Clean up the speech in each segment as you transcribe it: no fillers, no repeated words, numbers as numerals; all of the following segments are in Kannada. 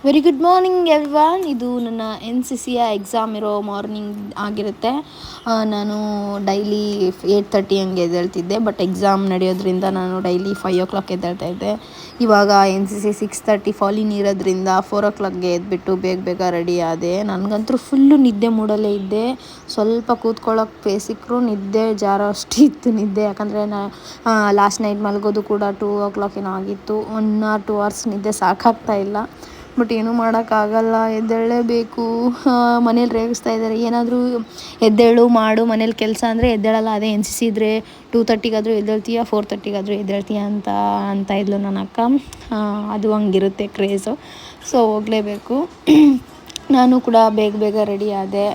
Very good morning everyone. ಇದು ನನ್ನ NCCಯ ಎಕ್ಸಾಮ್ ಇರೋ ಮಾರ್ನಿಂಗ್ ಆಗಿರುತ್ತೆ. ನಾನು ಡೈಲಿ 8:30 ಹಂಗೆ ಎದ್ದೇಳ್ತಿದ್ದೆ, ಬಟ್ ಎಕ್ಸಾಮ್ ನಡೆಯೋದ್ರಿಂದ ನಾನು ಡೈಲಿ 5 o'clock ಎದ್ದೇಳ್ತಾ ಇದ್ದೆ. ಇವಾಗ NCC 6:30 ಫಾಲಿನ್ ಇರೋದ್ರಿಂದ 4 o'clockಗೆ ಎದ್ಬಿಟ್ಟು ಬೇಗ ರೆಡಿ ಆದೆ. ನನಗಂತೂ ಫುಲ್ಲು ನಿದ್ದೆ ಮೂಡಲ್ಲೇ ಇದ್ದೆ. ಸ್ವಲ್ಪ ಕೂತ್ಕೊಳ್ಳೋಕೆ ಸಿಕ್ಕರೂ ನಿದ್ದೆ ಜಾರೋ ಅಷ್ಟು ಇತ್ತು ನಿದ್ದೆ. ಯಾಕಂದರೆ ಲಾಸ್ಟ್ ನೈಟ್ ಮಲಗೋದು ಕೂಡ 2 o'clock ಏನೋ ಆಗಿತ್ತು. 1 or 2 hours ನಿದ್ದೆ ಸಾಕಾಗ್ತಾ ಇಲ್ಲ. ಬಟ್ ಏನೂ ಮಾಡೋಕ್ಕಾಗಲ್ಲ, ಎದ್ದೇಳಲೇಬೇಕು. ಮನೇಲಿ ರೇಗಿಸ್ತಾ ಇದ್ದಾರೆ, ಏನಾದರೂ ಎದ್ದೇಳು ಮಾಡು ಮನೇಲಿ ಕೆಲಸ ಅಂದರೆ ಎದ್ದೇಳಲ್ಲ. ಅದೇ NCC ಇದ್ದರೆ 2:30ಗಾದರೂ ಎದ್ದೇಳ್ತೀಯ, 4:30ಗಾದರೂ ಎದ್ದೇಳ್ತೀಯ ಅಂತ ಇದ್ಲು ನನ್ನ ಅಕ್ಕ. ಅದು ಹಂಗಿರುತ್ತೆ ಕ್ರೇಜು. ಸೊ ಹೋಗಲೇಬೇಕು. ನಾನು ಕೂಡ ಬೇಗ ರೆಡಿ ಆದೆ.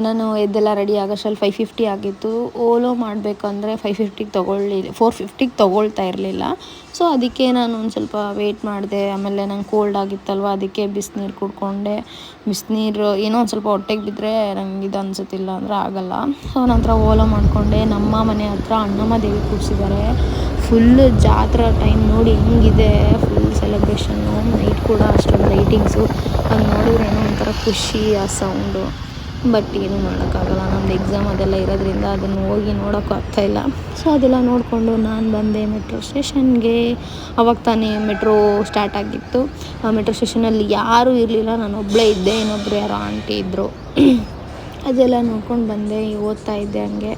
ನಾನು ಎದ್ದೆಲ್ಲ ರೆಡಿ ಆಗೋಷ್ಟರಲ್ಲಿ 5:50 ಆಗಿತ್ತು. ಓಲೋ ಮಾಡಬೇಕಂದ್ರೆ 4:50ಗೆ ತೊಗೊಳ್ತಾ ಇರಲಿಲ್ಲ. ಸೊ ಅದಕ್ಕೆ ನಾನು ಒಂದು ಸ್ವಲ್ಪ ವೆಯ್ಟ್ ಮಾಡಿದೆ. ಆಮೇಲೆ ನಂಗೆ ಕೋಲ್ಡ್ ಆಗಿತ್ತಲ್ವ, ಅದಕ್ಕೆ ಬಿಸಿನೀರು ಕುಡ್ಕೊಂಡೆ. ಬಿಸಿನೀರು ಏನೋ ಒಂದು ಸ್ವಲ್ಪ ಹೊಟ್ಟೆಗೆ ಬಿದ್ದರೆ ನಂಗೆ ಇದು ಅನಿಸುತ್ತಿಲ್ಲ ಅಂದರೆ ಆಗೋಲ್ಲ. ಸೊ ನಂತರ ಓಲೋ ಮಾಡಿಕೊಂಡೆ. ನಮ್ಮ ಮನೆ ಹತ್ರ ಅಣ್ಣಮ್ಮ ದೇವಿ ಕೂರಿಸಿದ್ದಾರೆ. ಫುಲ್ಲು ಜಾತ್ರೆ ಟೈಮ್ ನೋಡಿ ಹೆಂಗಿದೆ, ಫುಲ್ ಸೆಲೆಬ್ರೇಷನ್ನು. ನೈಟ್ ಕೂಡ ಅಷ್ಟೊಂದು ಲೈಟಿಂಗ್ಸು, ಅದು ನೋಡಿದ್ರೆ ಏನೋ ಒಂಥರ ಖುಷಿ ಆ ಸೌಂಡು. ಬಟ್ ಏನೂ ಮಾಡೋಕ್ಕಾಗಲ್ಲ, ನಮ್ಮದು ಎಕ್ಸಾಮ್ ಅದೆಲ್ಲ ಇರೋದ್ರಿಂದ ಅದನ್ನು ಹೋಗಿ ನೋಡೋಕ್ಕೂ ಆಗ್ತಾಯಿಲ್ಲ. ಸೊ ಅದೆಲ್ಲ ನೋಡಿಕೊಂಡು ನಾನು ಬಂದೆ ಮೆಟ್ರೋ ಸ್ಟೇಷನ್ಗೆ. ಅವಾಗ ತಾನೇ ಮೆಟ್ರೋ ಸ್ಟಾರ್ಟ್ ಆಗಿತ್ತು. ಮೆಟ್ರೋ ಸ್ಟೇಷನಲ್ಲಿ ಯಾರೂ ಇರಲಿಲ್ಲ, ನಾನು ಒಬ್ಬಳೇ ಇದ್ದೆ. ಇನ್ನೊಬ್ಬರು ಯಾರೋ ಆಂಟಿ ಇದ್ದರು. ಅದೆಲ್ಲ ನೋಡ್ಕೊಂಡು ಬಂದೆ. ಓದ್ತಾ ಇದ್ದೆ ಹಂಗೆ.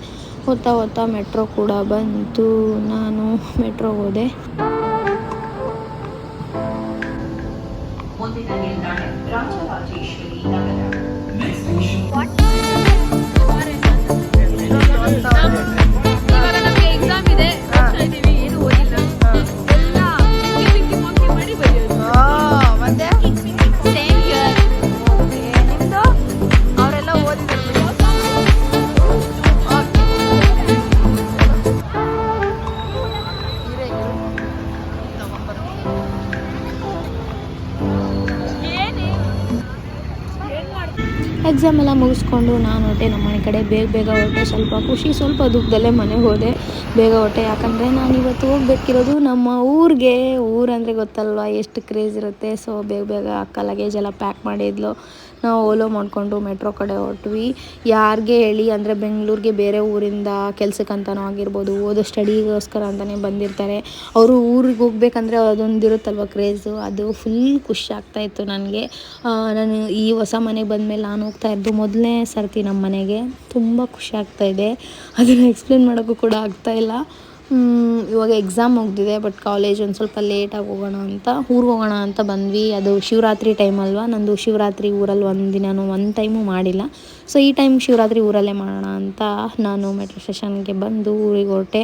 ಓದ್ತಾ ಮೆಟ್ರೋ ಕೂಡ ಬಂತು. ನಾನು ಮೆಟ್ರೋಗೆ ಹೋದೆ. ಇವಾಗ ನಮಗೆ ಎಕ್ಸಾಮ್ ಇದೆ, ಏನು ಓದಿಲ್ಲ, ಎಲ್ಲ ಮಾಡಿ ಬರೆಯೋದು. ಮತ್ತೆ ಸೇಮ್ ಇಯರ್. ನಿಮ್ಮದು ಅವರೆಲ್ಲ ಓದಿದ್ರು. ಎಕ್ಸಾಮ್ ಎಲ್ಲ ಮುಗಿಸ್ಕೊಂಡು ನಾನು ಹೊರಟೆ ನಮ್ಮ ಮನೆ ಕಡೆ. ಬೇಗ ಹೊರಟೆ. ಸ್ವಲ್ಪ ಖುಷಿ, ಸ್ವಲ್ಪ ದುಃಖದಲ್ಲೇ ಮನೆಗೆ ಹೋದೆ. ಬೇಗ ಹೊರಟೆ, ಯಾಕಂದರೆ ನಾನು ಇವತ್ತು ಹೋಗ್ಬೇಕಿರೋದು ನಮ್ಮ ಊರಿಗೆ. ಊರಂದರೆ ಗೊತ್ತಲ್ವ ಎಷ್ಟು ಕ್ರೇಜ್ ಇರುತ್ತೆ. ಸೊ ಬೇಗ ಅಕ್ಕ ಲಗೇಜ್ ಎಲ್ಲ ಪ್ಯಾಕ್ ಮಾಡಿದ್ಲು. ನಾವು ಓಲೋ ಮಾಡಿಕೊಂಡು ಮೆಟ್ರೋ ಕಡೆ ಹೊರಟ್ವಿ. ಯಾರಿಗೆ ಹೇಳಿ ಅಂದರೆ ಬೆಂಗಳೂರಿಗೆ ಬೇರೆ ಊರಿಂದ ಕೆಲಸಕ್ಕಂತನೋ ಆಗಿರ್ಬೋದು, ಓದೋ ಸ್ಟಡಿಗೋಸ್ಕರ ಅಂತಲೇ ಬಂದಿರ್ತಾರೆ. ಅವರು ಊರಿಗೆ ಹೋಗ್ಬೇಕಂದ್ರೆ ಅದೊಂದು ಇರುತ್ತಲ್ವ ಕ್ರೇಜು, ಅದು ಫುಲ್ ಖುಷಿ ಆಗ್ತಾಯಿತ್ತು ನನಗೆ. ನಾನು ಈ ಹೊಸ ಮನೆಗೆ ಬಂದಮೇಲೆ ನಾನು ಹೋಗ್ತಾ ಇದ್ದು ಮೊದಲನೇ ಸರ್ತಿ ನಮ್ಮ ಮನೆಗೆ. ತುಂಬ ಖುಷಿ ಆಗ್ತಾಯಿದೆ. ಅದನ್ನು ಎಕ್ಸ್ಪ್ಲೇನ್ ಮಾಡೋಕ್ಕೂ ಕೂಡ ಆಗ್ತಾಯಿಲ್ಲ. ಇವಾಗ ಎಕ್ಸಾಮ್ ಮುಗಿದಿದೆ, ಬಟ್ ಕಾಲೇಜ್ ಒಂದು ಸ್ವಲ್ಪ ಲೇಟಾಗಿ ಊರಿಗೆ ಹೋಗೋಣ ಅಂತ ಬಂದ್ವಿ. ಅದು ಶಿವರಾತ್ರಿ ಟೈಮ್ ಅಲ್ವಾ, ನಂದು ಶಿವರಾತ್ರಿ ಊರಲ್ಲಿ ಒಂದು ಟೈಮು ಮಾಡಿಲ್ಲ. ಸೊ ಈ ಟೈಮ್ ಶಿವರಾತ್ರಿ ಊರಲ್ಲೇ ಮಾಡೋಣ ಅಂತ ನಾನು ಮೆಟ್ರೋ ಸ್ಟೇಷನ್ಗೆ ಬಂದು ಊರಿಗೆ ಹೊರಟೆ.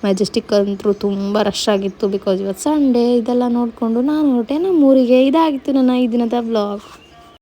ಮೆಜೆಸ್ಟಿಕ್ ಅಂತೂ ತುಂಬ ರಶ್ ಆಗಿತ್ತು, ಬಿಕಾಸ್ ಇವತ್ತು ಸಂಡೇ. ಇದೆಲ್ಲ ನೋಡಿಕೊಂಡು ನಾನು ಹೊರಟೆ ನಮ್ಮ ಊರಿಗೆ. ಇದಾಗಿತ್ತು ನನ್ನ ಈ ದಿನದ ವ್ಲಾಗ್.